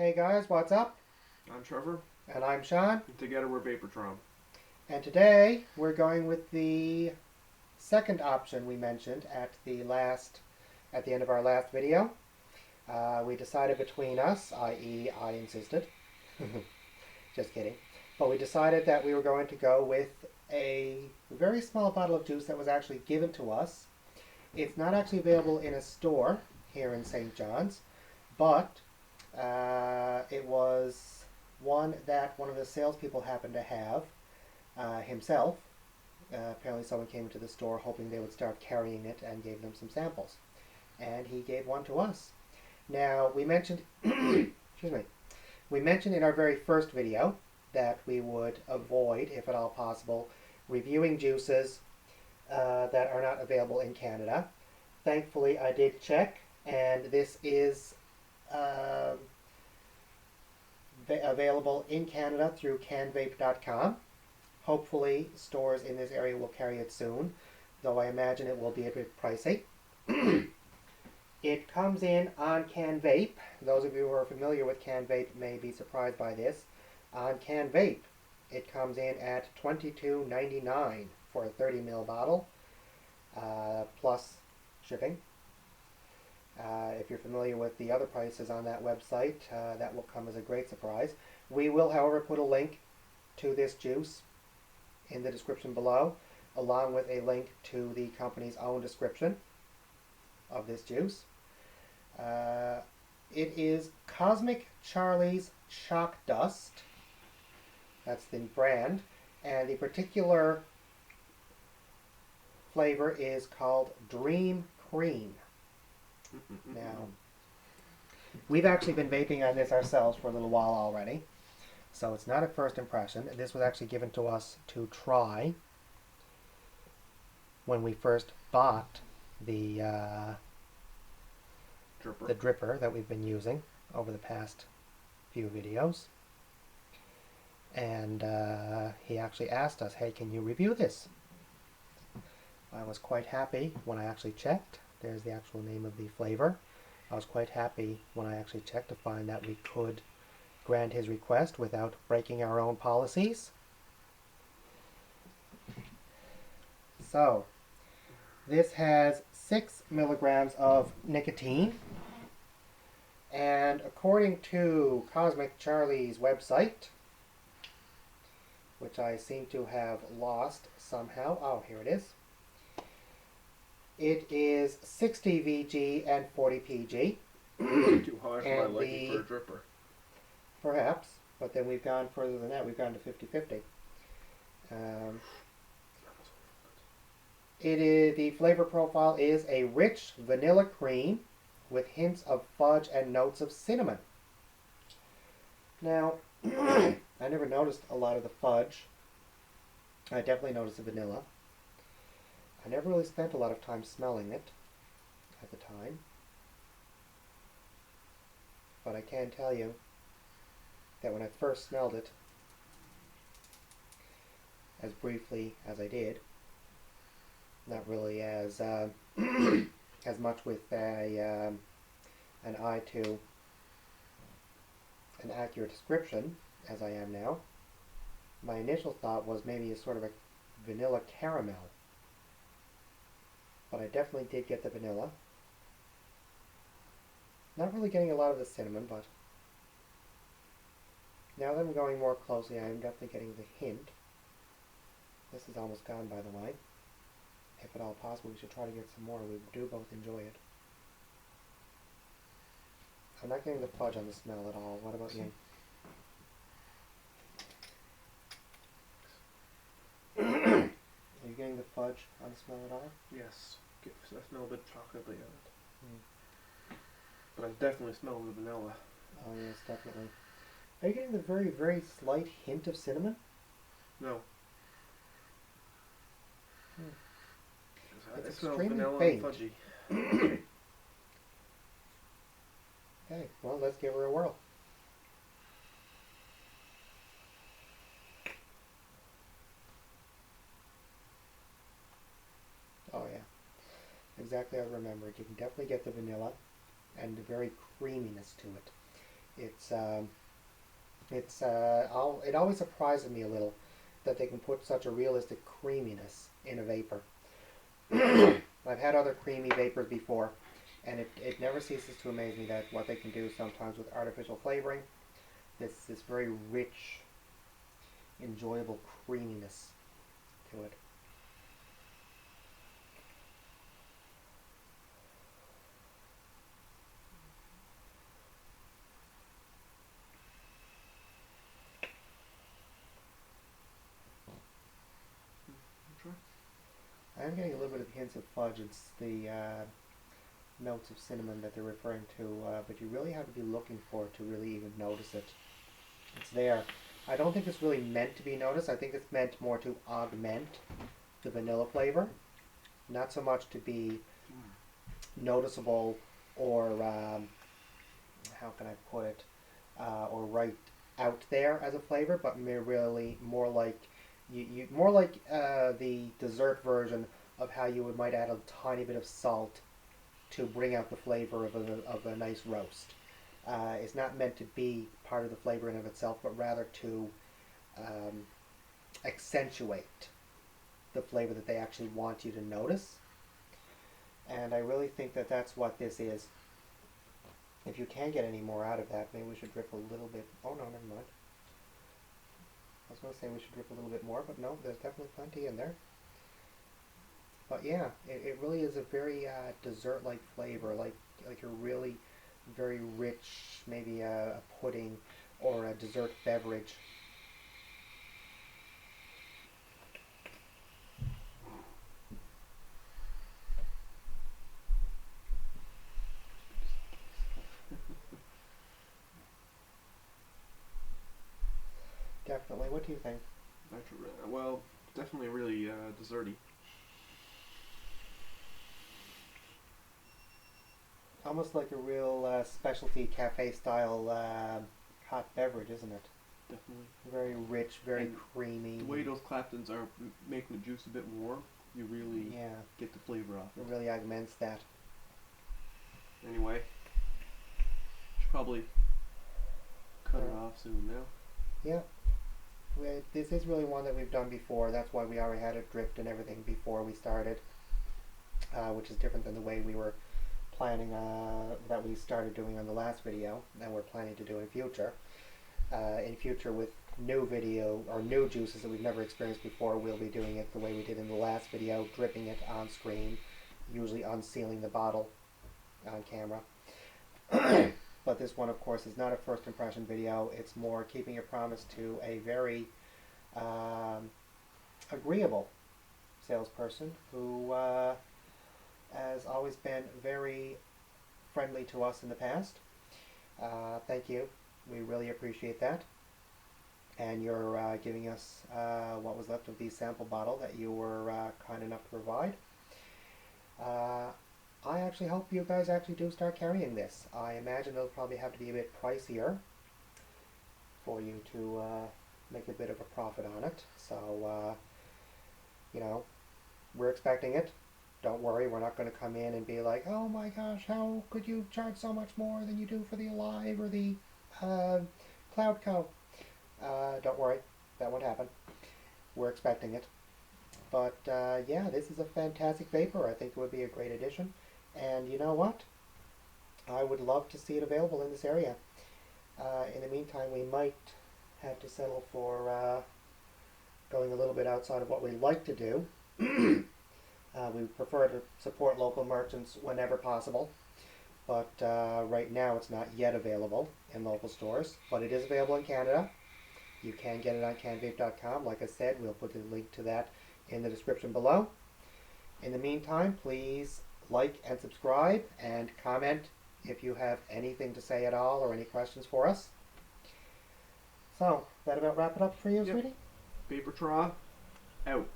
Hey guys, what's up? I'm Trevor, And I'm Sean. and together we're Vaportron. And today we're going with the second option we mentioned at the end of our last video. We decided between us, i.e., I insisted. Just kidding. But we decided that we were going to go with a very small bottle of juice that was actually given to us. It's not actually available in a store here in St. John's, but it was one that one of the salespeople happened to have himself. Apparently, someone came into the store hoping they would start carrying it and gave them some samples, and he gave one to us. Now we mentioned, excuse me, we mentioned in our very first video that we would avoid, if at all possible, reviewing juices that are not available in Canada. Thankfully, I did check, and this is uh, available in Canada through Canvape.com. Hopefully, stores in this area will carry it soon, though I imagine it will be a bit pricey. It comes in on Canvape. Those of you who are familiar with Canvape may be surprised by this. On Canvape, it comes in at $22.99 for a 30 ml bottle, plus shipping. If you're familiar with the other prices on that website, that will come as a great surprise. We will, however, put a link to this juice in the description below, along with a link to the company's own description of this juice. It is Cosmic Charlie's Chalk Dust. That's the brand. And the particular flavor is called Dream Cream. Now, we've actually been vaping on this ourselves for a little while already, so it's not a first impression. This was actually given to us to try when we first bought the dripper that we've been using over the past few videos. And he actually asked us, hey, can you review this? I was quite happy when I actually checked. There's the actual name of the flavor. I was quite happy when I actually checked to find that we could grant his request without breaking our own policies. So, this has 6 milligrams of nicotine. And according to Cosmic Charlie's website, which I seem to have lost somehow. Oh, here it is. It is 60 VG and 40 PG. Too high for my liking for a dripper. Perhaps, but then we've gone further than that. We've gone to 50-50. The flavor profile is a rich vanilla cream with hints of fudge and notes of cinnamon. Now, I never noticed a lot of the fudge. I definitely noticed the vanilla. I never really spent a lot of time smelling it at the time. But I can tell you that when I first smelled it, as briefly as I did, not really as as much with an eye to an accurate description as I am now, my initial thought was maybe a sort of a vanilla caramel. But I definitely did get the vanilla. Not really getting a lot of the cinnamon, but now that I'm going more closely, I am definitely getting the hint. This is almost gone, by the way. If at all possible, we should try to get some more. We do both enjoy it. I'm not getting the fudge on the smell at all. What about you? Are you getting the fudge on the smell at all? Yes, I smell a bit chocolatey on it. But I definitely smell the vanilla. Oh yes, definitely. Are you getting the very, very slight hint of cinnamon? No. It's I smell extremely vanilla faint. and fudgy. Okay, well, let's give her a whirl. Oh yeah, exactly as I remembered. You can definitely get the vanilla and the very creaminess to it. It's it always surprises me a little that they can put such a realistic creaminess in a vapor. I've had other creamy vapors before, and it never ceases to amaze me that what they can do sometimes with artificial flavoring. This very rich, enjoyable creaminess to it. Try. I'm getting a little bit of hints of fudge. It's the notes of cinnamon that they're referring to, but you really have to be looking for it to really even notice it. It's there. I don't think it's really meant to be noticed. I think it's meant more to augment the vanilla flavor, not so much to be noticeable or how can I put it, or right out there as a flavor, but really more like more like the dessert version of how you might add a tiny bit of salt to bring out the flavor of a nice roast. It's not meant to be part of the flavor in of itself, but rather to um, accentuate the flavor that they actually want you to notice. And I really think that that's what this is. If you can get any more out of that, maybe we should drip a little bit. Oh no, never mind. I was going to say we should drip a little bit more, but no, there's definitely plenty in there. But yeah, it really is a very dessert-like flavor, like a really very rich, maybe a pudding or a dessert beverage. Definitely. What do you think? Well, definitely really desserty. Almost like a real specialty cafe style hot beverage, isn't it? Definitely. Very rich, very And creamy. the way those Claptons are making the juice a bit warm, you really Yeah, get the flavor off it it. really augments that. Anyway, should probably cut it off soon now. Yeah, this is really one that we've done before. That's why we already had it dripped and everything before we started, which is different than the way we were planning that we started doing on the last video, and we're planning to do in future. In future, with new video or new juices that we've never experienced before, we'll be doing it the way we did in the last video, dripping it on screen, usually unsealing the bottle on camera. But this one, of course, is not a first impression video. It's more keeping a promise to a very agreeable salesperson who has always been very friendly to us in the past. Thank you. We really appreciate that. And you're giving us what was left of the sample bottle that you were kind enough to provide. I actually hope you guys actually do start carrying this. I imagine it'll probably have to be a bit pricier for you to make a bit of a profit on it. So, you know, we're expecting it. Don't worry, we're not going to come in and be like, oh my gosh, how could you charge so much more than you do for the Alive or the Cloud Co. Don't worry, that won't happen. We're expecting it. But yeah, this is a fantastic vapor. I think it would be a great addition. And you know what? I would love to see it available in this area. In the meantime, we might have to settle for going a little bit outside of what we like to do. We prefer to support local merchants whenever possible. But right now it's not yet available in local stores. But it is available in Canada. You can get it on canvape.com. Like I said, we'll put the link to that in the description below. In the meantime, please like and subscribe and comment if you have anything to say at all or any questions for us. So, that about wrap it up for you, Yep. sweetie? Vapor Traw, out.